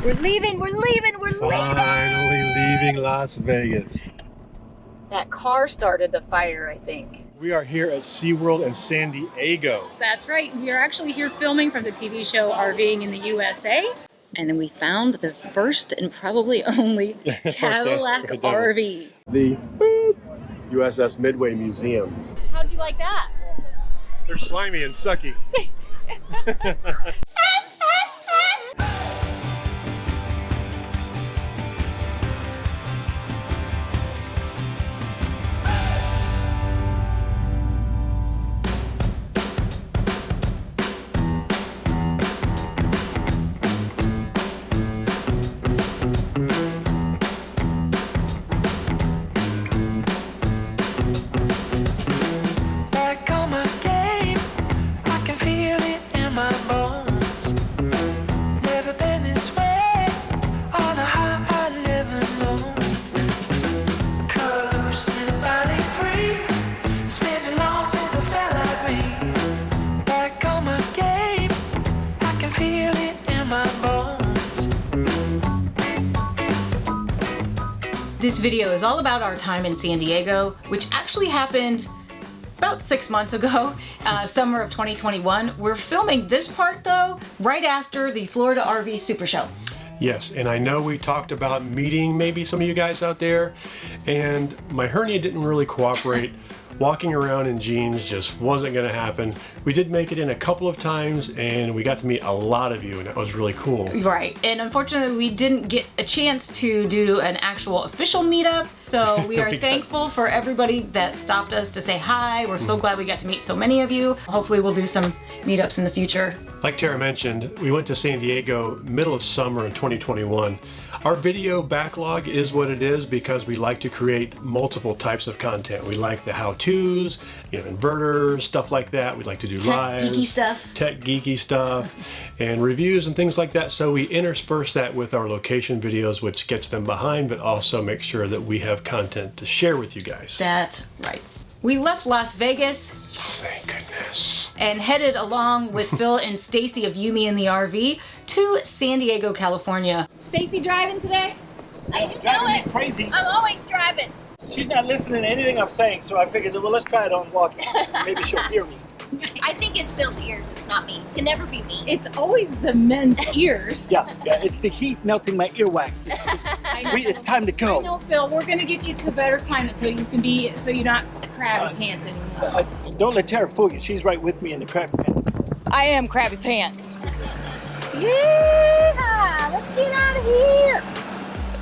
We're leaving, we're leaving, we're leaving! Finally leaving Las Vegas. That car started the fire, I think. We are here at SeaWorld in San Diego. That's right. We are actually here filming from the TV show RVing in the USA. And then we found the first and probably only Cadillac RV. The USS Midway Museum. How'd you like that? They're slimy and sucky. This video is all about our time in San Diego, which actually happened about 6 months ago, summer of 2021. We're filming this part though, right after the Florida RV Super Show. Yes, and I know we talked about meeting maybe some of you guys out there, and my hernia didn't really cooperate. Walking around in jeans just wasn't gonna happen. We did make it in a couple of times and we got to meet a lot of you, and that was really cool. Right, and unfortunately we didn't get a chance to do an actual official meetup, so we are thankful for everybody that stopped us to say hi. We're so glad we got to meet so many of you. Hopefully we'll do some meetups in the future. Like Tara mentioned, we went to San Diego middle of summer in 2021. Our video backlog is what it is because we like to create multiple types of content. We like the how-tos, inverters, stuff like that. We like to do lives, tech geeky stuff, and reviews and things like that. So we intersperse that with our location videos, which gets them behind, but also make sure that we have content to share with you guys. That's right. We left Las Vegas. Yes. Thank goodness. And headed along with Phil and Stacy of Yumi in the RV to San Diego, California. Stacy driving today? Driving me crazy. I'm always driving. She's not listening to anything I'm saying, so I figured, well, let's try it on walking. Maybe she'll hear me. I think it's Phil's ears, it's not me. It can never be me. It's always the men's ears. Yeah, it's the heat melting my earwax. It's time to go. I know, Phil, we're gonna get you to a better climate so you're not crabby pants anymore. Don't let Tara fool you. She's right with me in the crabby pants. I am crabby pants. Yeah, let's get out of here.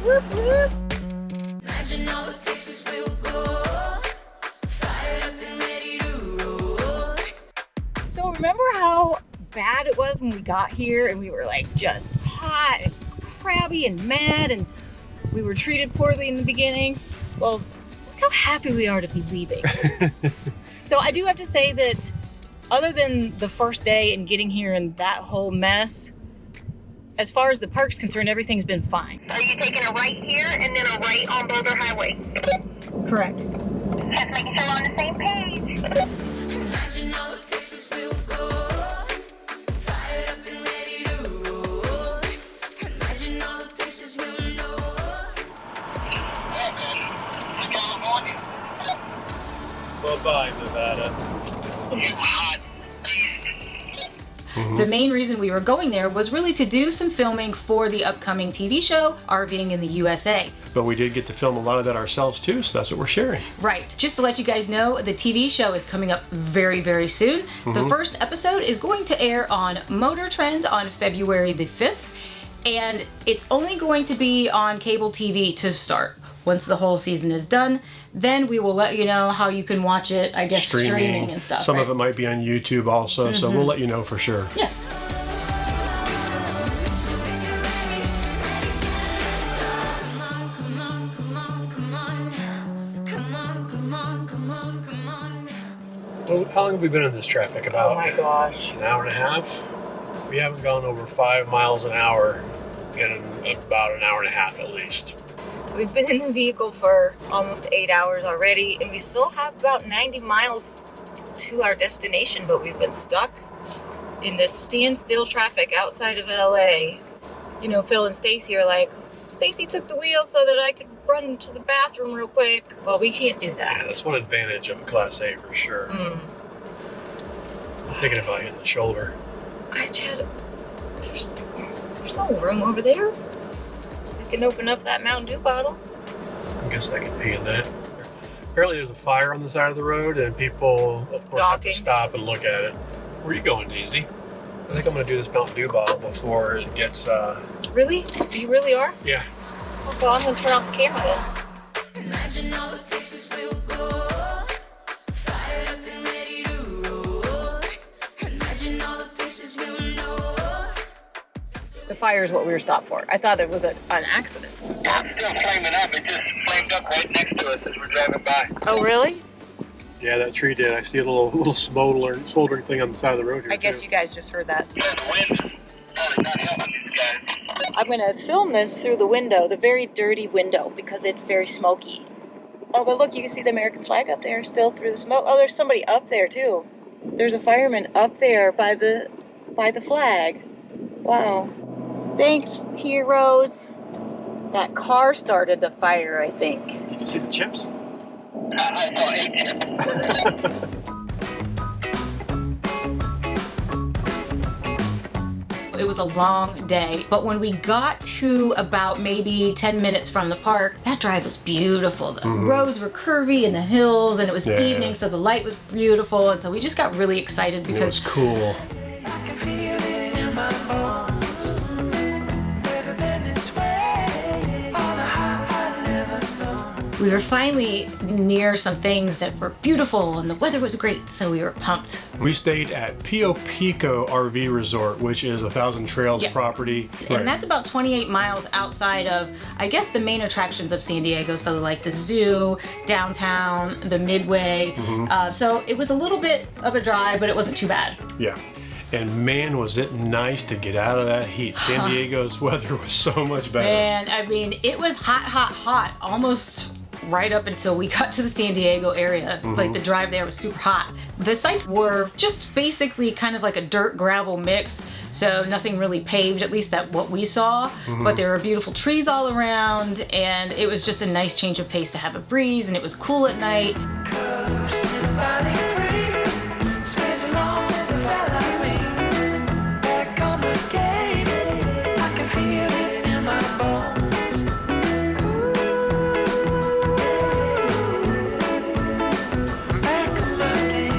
Whoop, whoop. Imagine all the places we'll go, fired up and ready to roll. So remember how bad it was when we got here and we were like just hot and crabby and mad and we were treated poorly in the beginning? Well, look how happy we are to be leaving. So I do have to say that other than the first day and getting here and that whole mess, as far as the park's concerned, everything's been fine. Are you taking a right here and then a right on Boulder Highway? Correct. Just making sure we're on the same page. Imagine all the places we'll go, fired up and ready to roll. Imagine all the places we'll know. Bye-bye, Nevada. You hot. The main reason we were going there was really to do some filming for the upcoming TV show, RVing in the USA. But we did get to film a lot of that ourselves too, so that's what we're sharing. Right. Just to let you guys know, the TV show is coming up very, very soon. The first episode is going to air on Motor Trend on February the 5th, and it's only going to be on cable TV to start. Once the whole season is done, then we will let you know how you can watch it, I guess, streaming and stuff. Some of it might be on YouTube also, so we'll let you know for sure. Yeah. Well, how long have we been in this traffic? About Oh my gosh. an hour and a half? We haven't gone over 5 miles an hour in about an hour and a half at least. We've been in the vehicle for almost 8 hours already, and we still have about 90 miles to our destination, but we've been stuck in this standstill traffic outside of LA you know, Phil and Stacy are like, Stacy took the wheel so that I could run to the bathroom real quick. Well, we can't do Yeah, that. that's one advantage of a Class A for sure. Mm. I'm thinking about hitting the shoulder. Chad, there's no room over there. I can open up that Mountain Dew bottle. I guess I can pee in that. Apparently there's a fire on the side of the road and people, of course, have to Gawking. stop and look at it. Where are you going, Daisy? I think I'm going to do this Mountain Dew bottle before it gets, Really? You really are? yeah. So I'm gonna turn off the camera then. Imagine all the places we'll go. Fired up and ready to roll. Imagine all the places we'll know. The fire is what we were stopped for. I thought it was an accident. I'm still flaming up. It just flamed up right next to us as we're driving by. Oh, really? Yeah, that tree did. I see a little smoldering thing on the side of the road here. I guess too. you guys just heard that. Yeah, the wind's probably not helping these guys. I'm gonna film this through the window, the very dirty window, because it's very smoky. Oh, but look, you can see the American flag up there still through the smoke. Oh, there's somebody up there too. There's a fireman up there by the flag. Wow. Thanks, heroes. That car started the fire, I think. Did you see the chips? I saw 8 chips. It was a long day, but when we got to about maybe 10 minutes from the park, that drive was beautiful. The roads were curvy and the hills, and it was Yeah. evening, so the light was beautiful, and so we just got really excited It was because cool. I can feel it in my bones. Never been this way. All the high I've never known. we were finally near some things that were beautiful and the weather was great, so we were pumped. We stayed at Pio Pico RV Resort, which is a Thousand Trails Yeah. property. And that's about 28 miles outside of, I guess, the main attractions of San Diego. So like the zoo, downtown, the Midway. So it was a little bit of a drive, but it wasn't too bad. Yeah. And man, was it nice to get out of that heat. San Diego's weather was so much better. And I mean, it was hot, hot, hot, almost right up until we got to the San Diego area. Like the drive there was super hot. The sites were just basically kind of like a dirt gravel mix. So nothing really paved, at least that what we saw. But there were beautiful trees all around, and it was just a nice change of pace to have a breeze, and it was cool at night. Loose and finally free. Spent so long since I felt like me. Back on my game. I can feel it in my bones. Back on my game.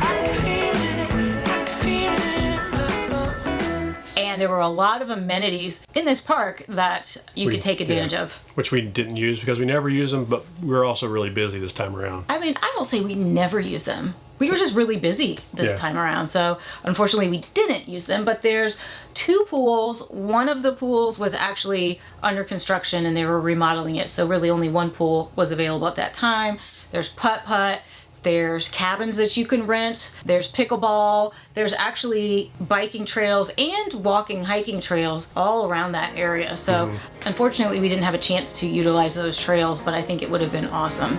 I can feel it in my bones. And there were a lot of amenities in this park that you could take advantage Yeah. of. Which we didn't use because we never use them, but we were also really busy this time around. I mean, I won't say we never use them. We were just really busy this Yeah. time around. So unfortunately we didn't use them, but there's 2 pools. One of the pools was actually under construction and they were remodeling it. So really only 1 pool was available at that time. There's putt-putt. There's cabins that you can rent. There's pickleball. There's actually biking trails and walking, hiking trails all around that area. So unfortunately we didn't have a chance to utilize those trails, but I think it would have been awesome.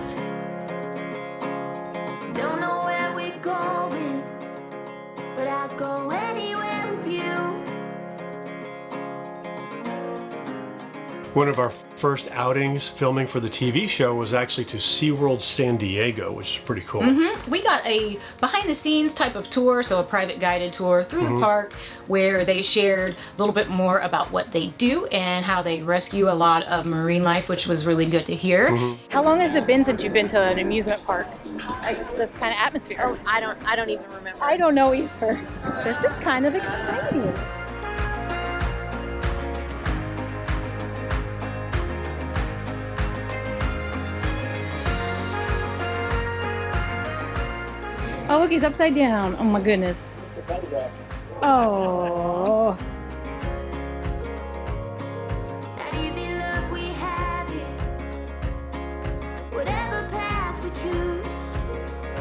Don't know where we're going, but I'll go anywhere with you. One of our first outings filming for the TV show was actually to SeaWorld San Diego, which is pretty cool. We got a behind the scenes type of tour, so a private guided tour through the park where they shared a little bit more about what they do and how they rescue a lot of marine life, which was really good to hear. How long has it been since you've been to an amusement park? Like this kind of atmosphere? Oh, I don't even remember. I don't know either. This is kind of exciting. Oh, look, he's upside down. Oh my goodness. Oh. That easy love we have it. Whatever path we choose.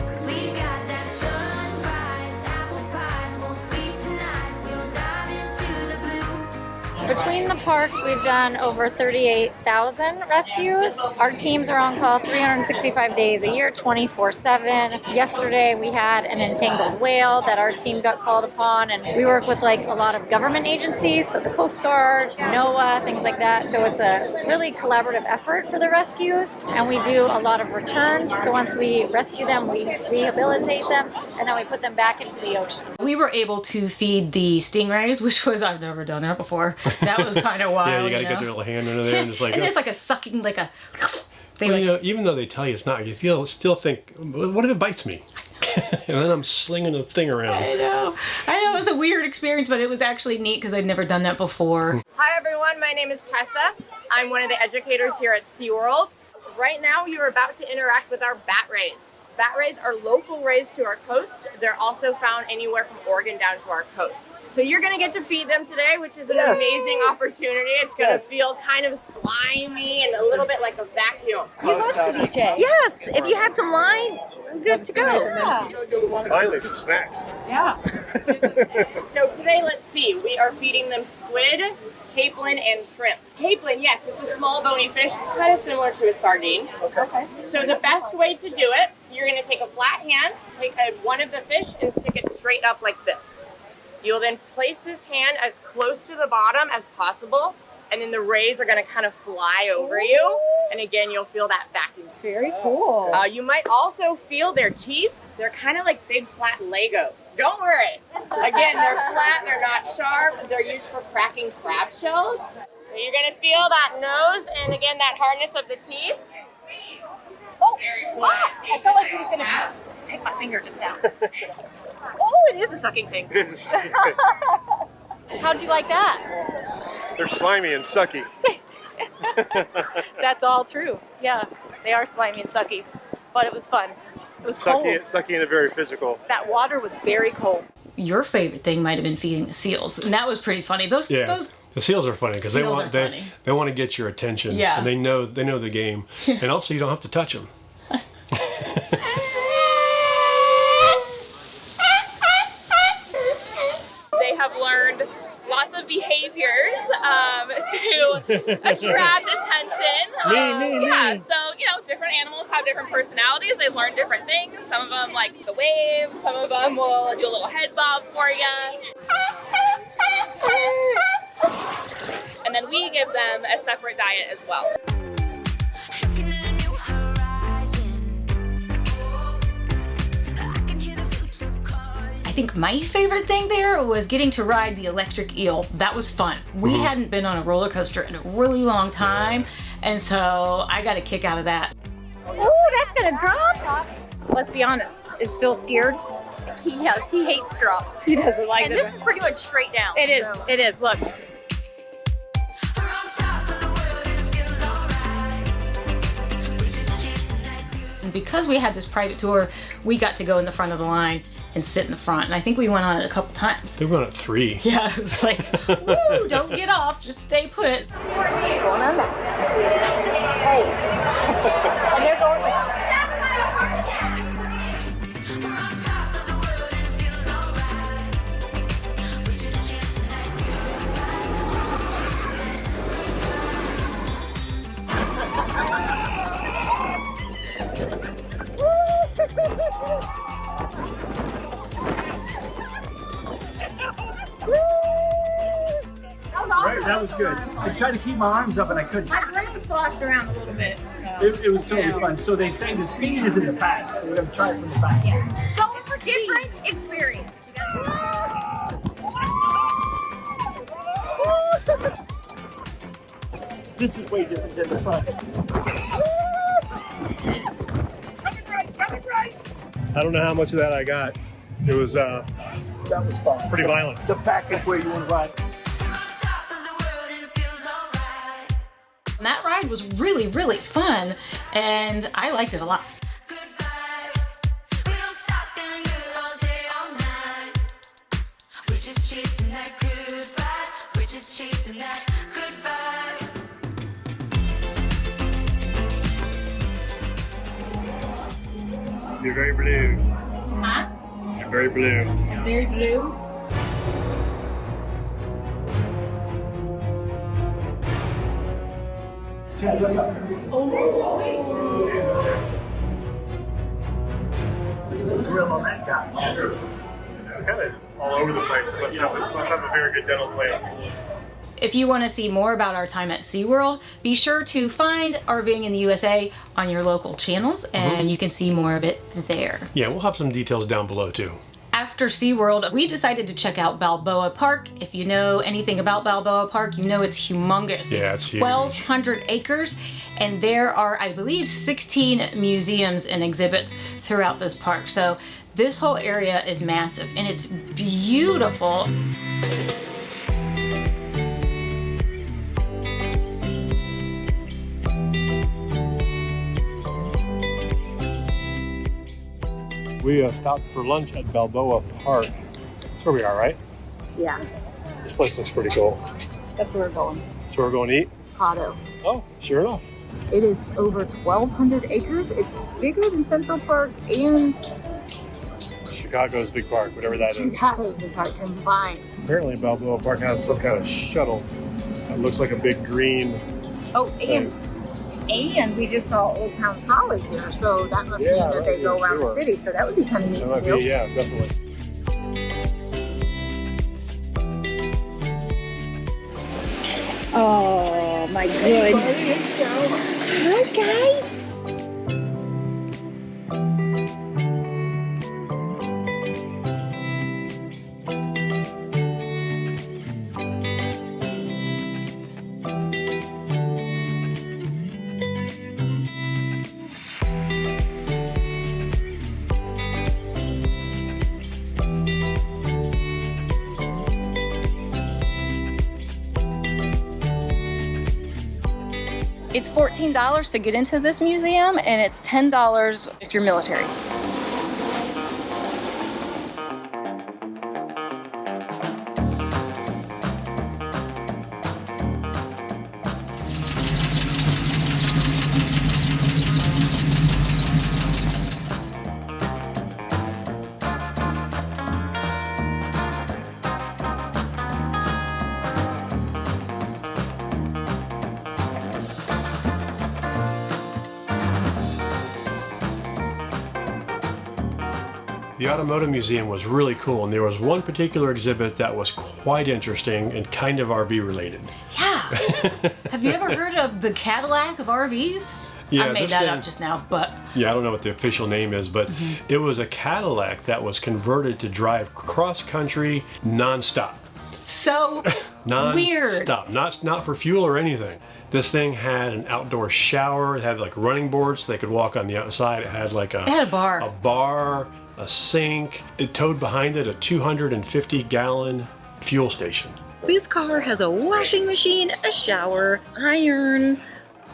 'Cause we got that sunrise, apple pies, won't sleep tonight. We'll dive into the blue. Between the parks, we've done over 38,000 rescues. Our teams are on call 365 days a year, 24/7. Yesterday, we had an entangled whale that our team got called upon, and we work with like a lot of government agencies, so the Coast Guard, NOAA, things like that. So it's a really collaborative effort for the rescues, and we do a lot of returns. So once we rescue them, we rehabilitate them, and then we put them back into the ocean. We were able to feed the stingrays, which was, I've never done that before. That was kind of wild. Yeah, you gotta know? get their little hand under there and just like. And there's like a sucking, like a. They Well, like, you know, even though they tell you it's not, you still think, what if it bites me? And then I'm slinging the thing around. I know. It was a weird experience, but it was actually neat because I'd never done that before. Hi everyone, my name is Tessa. I'm one of the educators here at SeaWorld. Right now you're about to interact with our bat rays. Bat rays are local rays to our coast. They're also found anywhere from Oregon down to our coast. So you're gonna get to feed them today, which is an amazing opportunity. It's gonna feel kind of slimy and a little bit like a vacuum. You love ceviche. Yes, if you had some line, good to go. Yeah. Finally, some snacks. Yeah. So today, let's see, we are feeding them squid, capelin, and shrimp. Capelin, yes, it's a small bony fish. It's kind of similar to a sardine. Okay. So the best way to do it, you're gonna take a flat hand, take one of the fish and stick it straight up like this. You'll then place this hand as close to the bottom as possible, and then the rays are gonna kind of fly over you. And again, you'll feel that vacuum. Very cool. You might also feel their teeth. They're kind of like big flat Legos. Don't worry. Again, they're flat, they're not sharp. They're used for cracking crab shells. So you're gonna feel that nose and again, that hardness of the teeth. Oh, wow. I felt like he was gonna take my finger just now. Oh, it is a sucking thing. It is a sucky. How'd you like that? They're slimy and sucky. That's all true. Yeah, they are slimy and sucky, but it was fun. It was cold. Sucky and very physical. That water was very cold. Your favorite thing might have been feeding the seals, and that was pretty funny. Those The seals are funny because they want to get your attention. Yeah. And they know the game, and also you don't have to touch them. They have learned lots of behaviors to attract attention. Yeah, so, different animals have different personalities. They learn different things. Some of them like the wave. Some of them will do a little head bob for you. And then we give them a separate diet as well. I think my favorite thing there was getting to ride the electric eel. That was fun. We hadn't been on a roller coaster in a really long time, and so I got a kick out of that. Oh, that's gonna drop. Let's be honest. Is Phil scared? Yes, he hates drops. He doesn't like And it. this is pretty much straight down. It is. So. It is. Look. And because we had this private tour, we got to go in the front of the line and sit in the front. And I think we went on it a couple times. They went at 3. Yeah, it was like, woo, don't get off, just stay put. Going on that. Hey. And they're going like That was good. I tried to keep my arms up and I couldn't. my brain was sloshed around a little bit. It was totally fun. So they say the speed is in the back, so we're going to try it from the back. Don't forget different experience. This is way different than the front. I don't know how much of that I got. It was That was fun. pretty violent. The back is where you want to ride. And that ride was really, really fun, and I liked it a lot. You're very blue. Huh? You're very blue. Very blue. Grill on that guy. Kind of all over the place. Must have a very good dental plan. If you want to see more about our time at SeaWorld, be sure to find RVing in the USA on your local channels, and you can see more of it there. Yeah, we'll have some details down below too. After SeaWorld, we decided to check out Balboa Park. If you know anything about Balboa Park, you know it's humongous. Yeah, it's huge. 1,200 acres, and there are, I believe, 16 museums and exhibits throughout this park. So this whole area is massive, and it's beautiful. We stopped for lunch at Balboa Park. That's where we are, right? Yeah, This place looks pretty cool. that's where we're going. That's where we're going to eat? Tahoe. Oh, sure enough. It is over 1,200 acres. It's bigger than Central Park and Chicago's big park, whatever that is. Chicago's big park combined. Apparently Balboa Park has some kind of shuttle. It looks like a big green Oh, and we just saw Old Town College here, so that must mean that they go around the city. So that would be kind of neat That might to do. be, yeah, definitely. Oh my goodness! Hi guys. It's $14 to get into this museum, and it's $10 if you're military. The Automotive Museum was really cool, and there was one particular exhibit that was quite interesting and kind of RV related. Yeah. Have you ever heard of the Cadillac of RVs? Yeah, I made this that thing- up just now, but Yeah, I don't know what the official name is, but it was a Cadillac that was converted to drive cross country non-stop. so weird. Non-stop, not for fuel or anything. This thing had an outdoor shower. It had like running boards so they could walk on the outside. It had like It had a bar. a bar, a sink. It towed behind it a 250-gallon fuel station. This car has a washing machine, a shower, iron,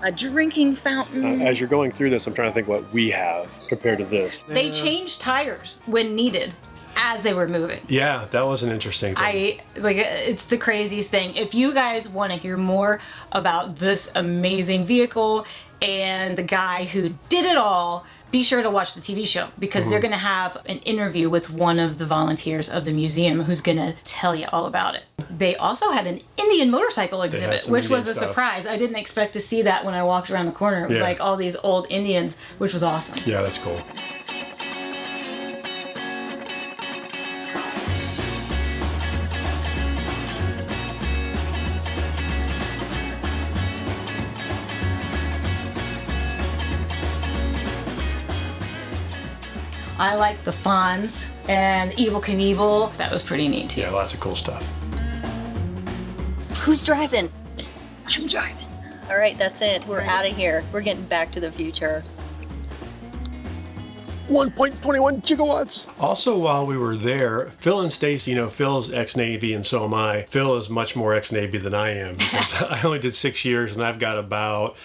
a drinking fountain. As you're going through this, I'm trying to think what we have compared to this. They changed tires when needed as they were moving. Yeah, that was an interesting thing. It's the craziest thing. If you guys want to hear more about this amazing vehicle and the guy who did it all, be sure to watch the TV show, because they're going to have an interview with one of the volunteers of the museum who's going to tell you all about it. They also had an Indian motorcycle exhibit, some which was Indian a stuff. surprise. I didn't expect to see that when I walked around the corner. It was Yeah. like all these old Indians, which was awesome. Yeah, that's cool. I like the Fonz and Evel Knievel. That was pretty neat too. Yeah, lots of cool stuff. Who's driving? I'm driving. All right, that's it. We're out of here. We're getting back to the future. 1.21 gigawatts. Also, while we were there, Phil and Stacy, you know, Phil's ex-Navy and so am I. Phil is much more ex-Navy than I am, because I only did 6 years and I've got about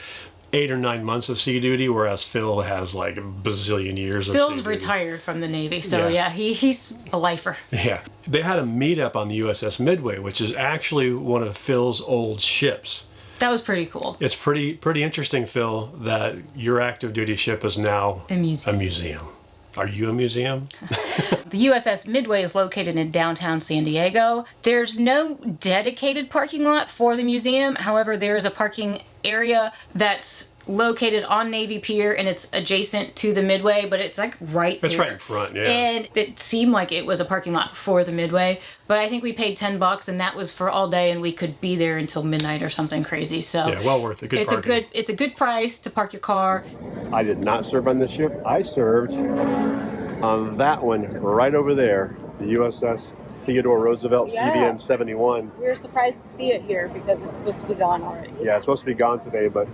8 or 9 months of sea duty, whereas Phil has like a bazillion years of sea Phil's duty. retired from the Navy, so Yeah. yeah, he's a lifer. Yeah. They had a meetup on the USS Midway, which is actually one of Phil's old ships. That was pretty cool. It's pretty interesting, Phil, that your active duty ship is now A museum. a museum. Are you a museum? The USS Midway is located in downtown San Diego. There's no dedicated parking lot for the museum. However, there is a parking area that's located on Navy Pier, and it's adjacent to the Midway, but it's like right there. It's right in front, yeah. And it seemed like it was a parking lot for the Midway, but I think we paid $10 and that was for all day, and we could be there until midnight or something crazy. So yeah, well worth it. Good it's parking. it's a good price to park your car. I did not serve on this ship. I served on that one right over there, the USS Theodore Roosevelt CVN 71. We were surprised to see it here because it was supposed to be gone already. Yeah, it's supposed to be gone today, but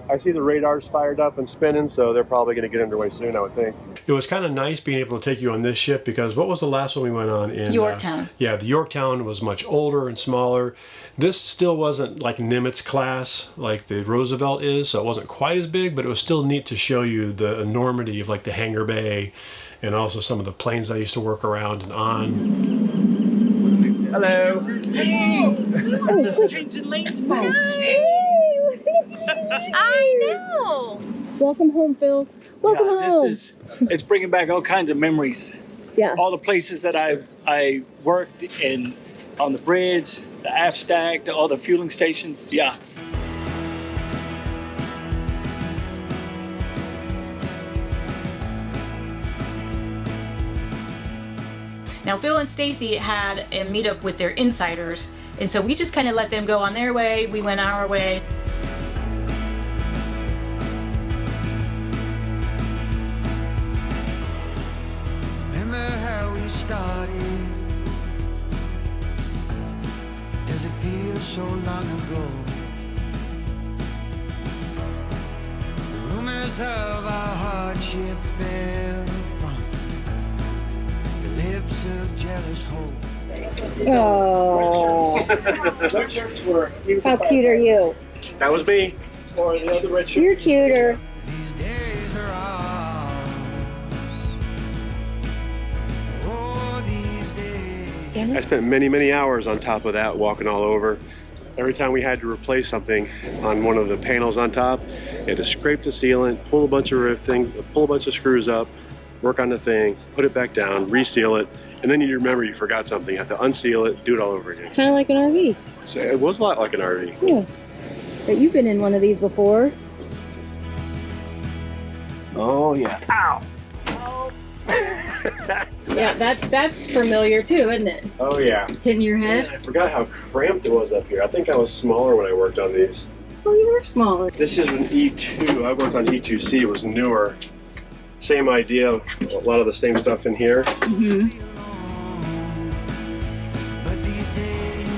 I see the radars fired up and spinning, so they're probably going to get underway soon, I would think. It was kind of nice being able to take you on this ship because what was the last one we went on in? Yorktown. Yeah, the Yorktown was much older and smaller. This still wasn't like Nimitz class like the Roosevelt is, so it wasn't quite as big, but it was still neat to show you the enormity of like the hangar bay and also some of the planes I used to work around and on. Hello. Oh, changing lanes, folks. I know. Welcome home, Phil. Welcome home. It's bringing back all kinds of memories. Yeah. All the places that I worked in, on the bridge, the aft stack, all the fueling stations. Yeah. Now, Phil and Stacy had a meetup with their insiders, and so we just kind of let them go on their way. We went our way. Remember how we started? Does it feel so long ago? The rumors of our hardship fell from the lips of jealous hope. Oh, Red shirts were. how cute are you? That was me. Or the other red shirt. You're cuter. These days are ours. Oh, these days. I spent many, many hours on top of that, walking all over. Every time we had to replace something on one of the panels on top, you had to scrape the sealant, pull a bunch of screws up, work on the thing, put it back down, reseal it, and then you remember you forgot something. You have to unseal it, do it all over again. Kind of like an RV. So it was a lot like an RV. Yeah. But you've been in one of these before. Oh yeah. Ow. Yeah, that's familiar too, isn't it? Oh yeah. Hitting your Man, head. I forgot how cramped it was up here. I think I was smaller when I worked on these. Oh, you were smaller. This is an E2. I worked on E2C. It was newer. Same idea. A lot of the same stuff in here. Mm-hmm. But these days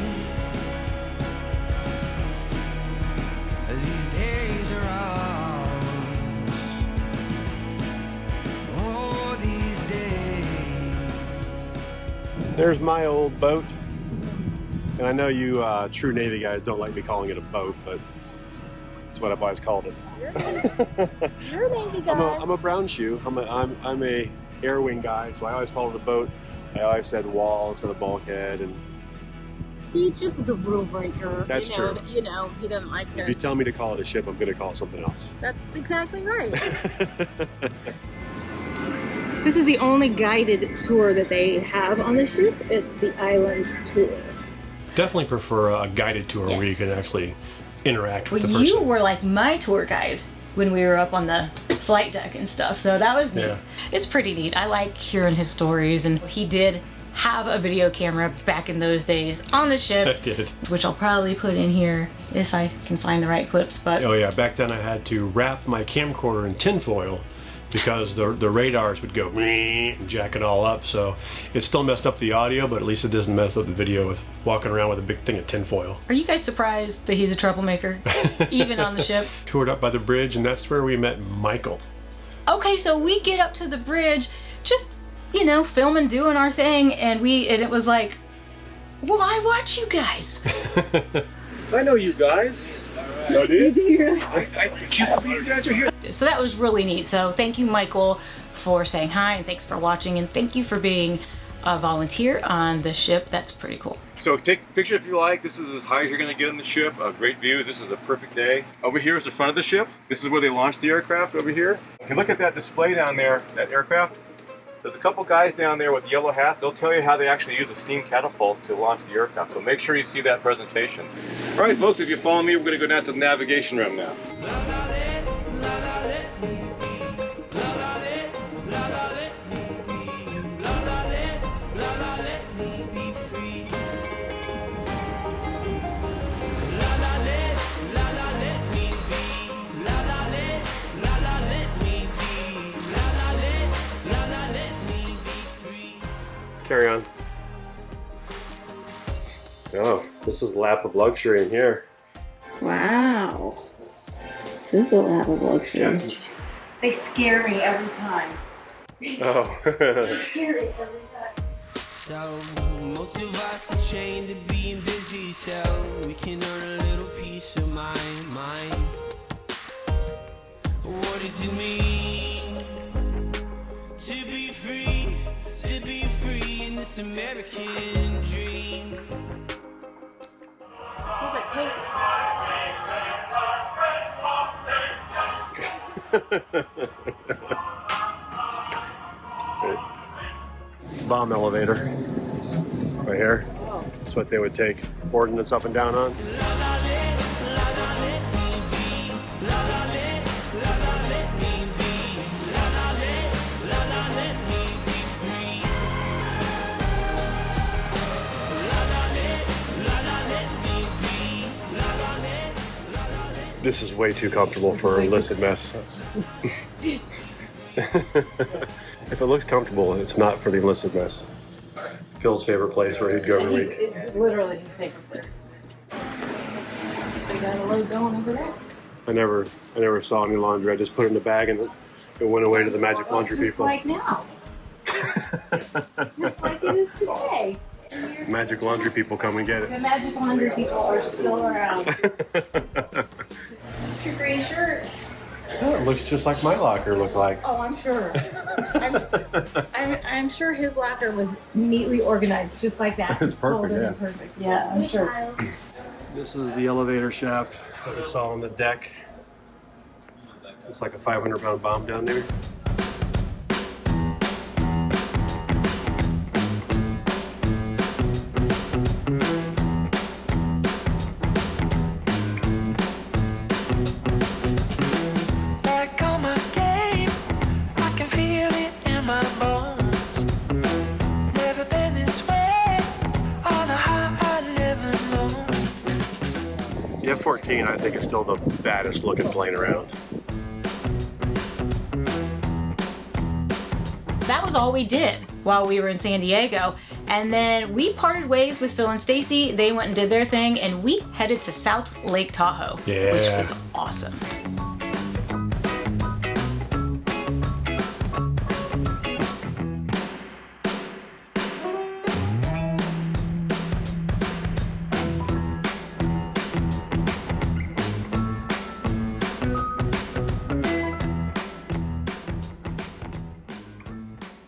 are ours. Oh, these days. There's my old boat. And I know you true Navy guys don't like me calling it a boat, but it's what I've always called it. You're a Navy guy. I'm a brown shoe. I'm a air wing guy, so I always called it a boat. I always said wall instead of bulkhead, and He just is a rule breaker. That's true. You know, he doesn't like if you to. tell me to call it a ship, I'm going to call it something else. That's exactly right. This is the only guided tour that they have on the ship. It's the island tour. Definitely prefer a guided tour where you can actually interact with the person. You were like my tour guide when we were up on the flight deck and stuff, so that was neat. Yeah. It's pretty neat. I like hearing his stories, and he did have a video camera back in those days on the ship. I did. Which I'll probably put in here if I can find the right clips, but Oh yeah, back then I had to wrap my camcorder in tinfoil because the radars would go and jack it all up, so it still messed up the audio, but at least it doesn't mess up the video with walking around with a big thing of tinfoil. are you guys surprised that he's a troublemaker, even on the ship? Toured up by the bridge, and that's where we met Michael. Okay, so we get up to the bridge, just, you know, filming, doing our thing, and it was like, well, I watch you guys. I know you guys. No, dude? I can't believe you guys are here. So that was really neat. So thank you, Michael, for saying hi, and thanks for watching, and thank you for being a volunteer on the ship. That's pretty cool. So take a picture if you like. This is as high as you're going to get on the ship. Great views. This is a perfect day. Over here is the front of the ship. This is where they launched the aircraft over here. If you look at that display down there, that aircraft, There's a couple guys down there with yellow hats. They'll tell you how they actually use a steam catapult to launch the aircraft. So make sure you see that presentation. All right, folks, if you follow me, we're going to go down to the navigation room now. Carry on. Oh, this is lap of luxury in here. Wow. This is a lap of luxury. Yeah. They scare me every time. Oh. Scary every time. So, most of us are trained to being busy, so we can earn a little peace of mind. What does it mean to be free? To be free in this American dream. He's like pink. Bomb elevator. Right here. That's what they would take ordnance up and down on. This is way too comfortable for illicit mess. If it looks comfortable, it's not for the illicit mess. Phil's favorite place where he'd go every week. It's literally his favorite place. We got a load going over there. I never saw any laundry. I just put it in the bag and it went away to the magic laundry Just people. like now. Just like it is today. Magic laundry people come and get The it. magic laundry people are still around. What's your green shirt? Oh, it looks just like my locker looked like. Oh, I'm sure. I'm sure his locker was neatly organized, just like that. It's perfect, Folded yeah. and perfect. Yeah, I'm sure. This is the elevator shaft that we saw on the deck. It's like a 500-pound bomb down there. Back on my game, I can feel it in my bones. Never been this way, all the high I never known. The F-14, I think, is still the baddest looking plane around. That was all we did while we were in San Diego. And then we parted ways with Phil and Stacy. They went and did their thing, and we headed to South Lake Tahoe, which Yeah. was awesome.